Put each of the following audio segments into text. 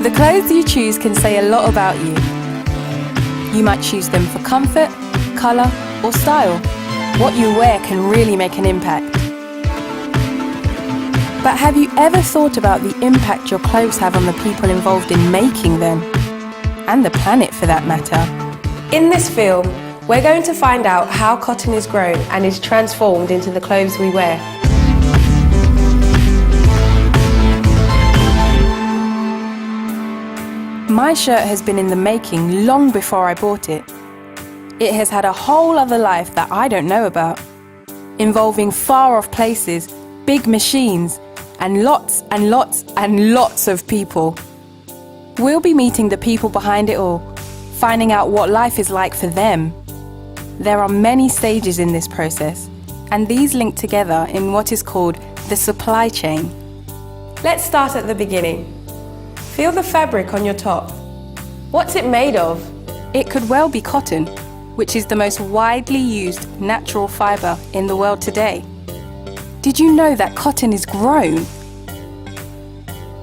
The clothes you choose can say a lot about you. You might choose them for comfort, colour, or style. What you wear can really make an impact. But have you ever thought about the impact your clothes have on the people involved in making them? And the planet, for that matter. In this film, we're going to find out how cotton is grown and is transformed into the clothes we wear. My shirt has been in the making long before I bought it. It has had a whole other life that I don't know about, involving far-off places, big machines, and lots and lots and lots of people. We'll be meeting the people behind it all, finding out what life is like for them. There are many stages in this process, and these link together in what is called the supply chain. Let's start at the beginning. Feel the fabric on your top. What's it made of? It could well be cotton, which is the most widely used natural fibre in the world today. Did you know that cotton is grown?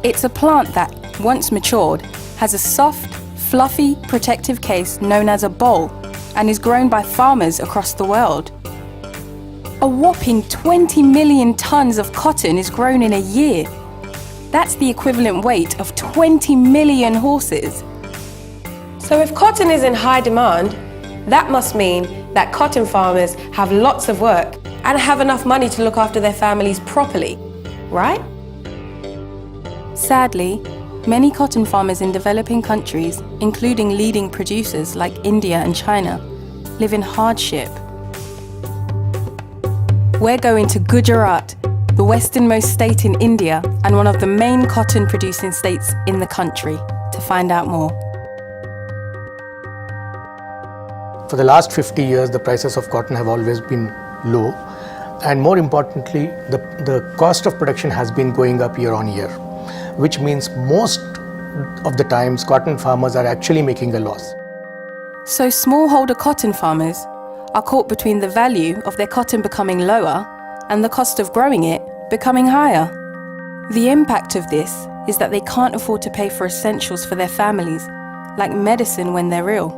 It's a plant that, once matured, has a soft, fluffy, protective case known as a boll and is grown by farmers across the world. A whopping 20 million tons of cotton is grown in a year. That's the equivalent weight of 20 million horses. So if cotton is in high demand, that must mean that cotton farmers have lots of work and have enough money to look after their families properly, right? Sadly, many cotton farmers in developing countries, including leading producers like India and China, live in hardship. We're going to Gujarat, the westernmost state in India and one of the main cotton producing states in the country, to find out more. For the last 50 years, the prices of cotton have always been low, and more importantly, the cost of production has been going up year on year, which means most of the times cotton farmers are actually making a loss. So smallholder cotton farmers are caught between the value of their cotton becoming lower and the cost of growing it becoming higher. The impact of this is that they can't afford to pay for essentials for their families, like medicine when they're ill,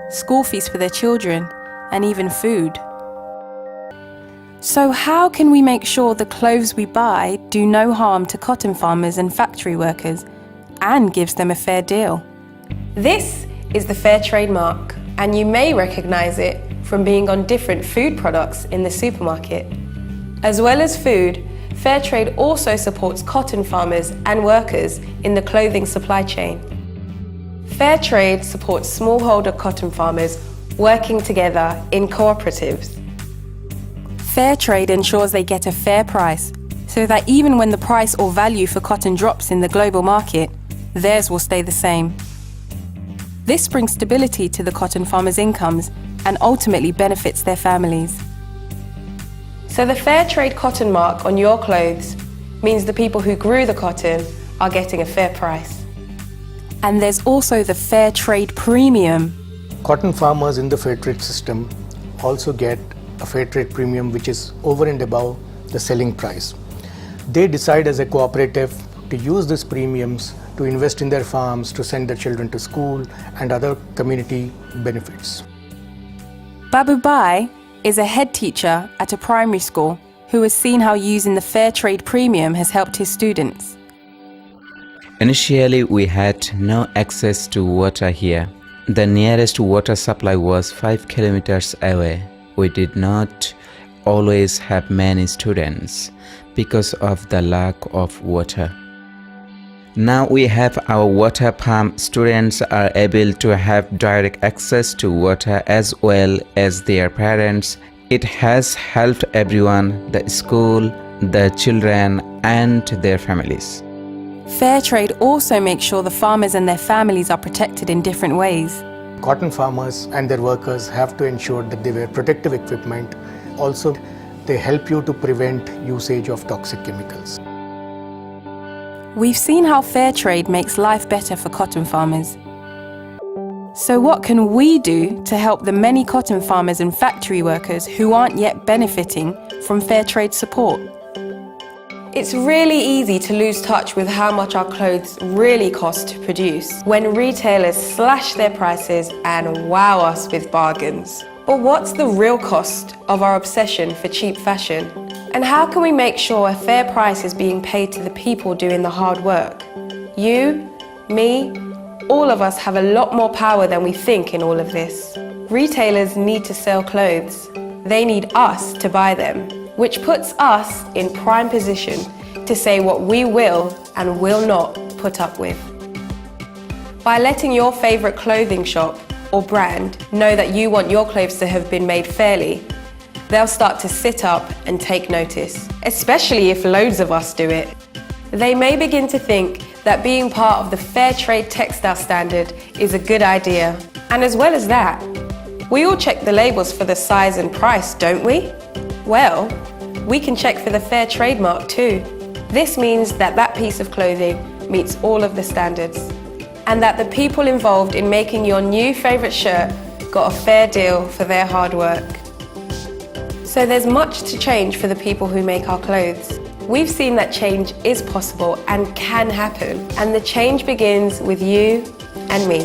school fees for their children, and even food. So how can we make sure the clothes we buy do no harm to cotton farmers and factory workers and gives them a fair deal? This is the Fair Trade mark, and you may recognize it from being on different food products in the supermarket. As well as food, Fair Trade also supports cotton farmers and workers in the clothing supply chain. Fair Trade supports smallholder cotton farmers working together in cooperatives. Fair Trade ensures they get a fair price, so that even when the price or value for cotton drops in the global market, theirs will stay the same. This brings stability to the cotton farmers' incomes and ultimately benefits their families. So the Fair Trade cotton mark on your clothes means the people who grew the cotton are getting a fair price. And there's also the Fair Trade premium. Cotton farmers in the fair trade system also get a fair trade premium which is over and above the selling price. They decide as a cooperative to use these premiums to invest in their farms, to send their children to school and other community benefits. Babu Bai is a head teacher at a primary school who has seen how using the Fair Trade premium has helped his students. Initially, we had no access to water here. The nearest water supply was 5 kilometers away. We did not always have many students because of the lack of water. Now we have our water pump. Students are able to have direct access to water as well as their parents. It has helped everyone, the school, the children, and their families. Fair Trade also makes sure the farmers and their families are protected in different ways. Cotton farmers and their workers have to ensure that they wear protective equipment. Also, they help you to prevent usage of toxic chemicals. We've seen how Fair Trade makes life better for cotton farmers. So what can we do to help the many cotton farmers and factory workers who aren't yet benefiting from Fair Trade support? It's really easy to lose touch with how much our clothes really cost to produce when retailers slash their prices and wow us with bargains. But what's the real cost of our obsession for cheap fashion? And how can we make sure a fair price is being paid to the people doing the hard work? You, me, all of us have a lot more power than we think in all of this. Retailers need to sell clothes. They need us to buy them, which puts us in prime position to say what we will and will not put up with. By letting your favourite clothing shop or brand know that you want your clothes to have been made fairly, they'll start to sit up and take notice, especially if loads of us do it. They may begin to think that being part of the Fair Trade Textile Standard is a good idea. And as well as that, we all check the labels for the size and price, don't we? Well, we can check for the Fair Trade mark too. This means that that piece of clothing meets all of the standards, and that the people involved in making your new favourite shirt got a fair deal for their hard work. So there's much to change for the people who make our clothes. We've seen that change is possible and can happen, and the change begins with you and me.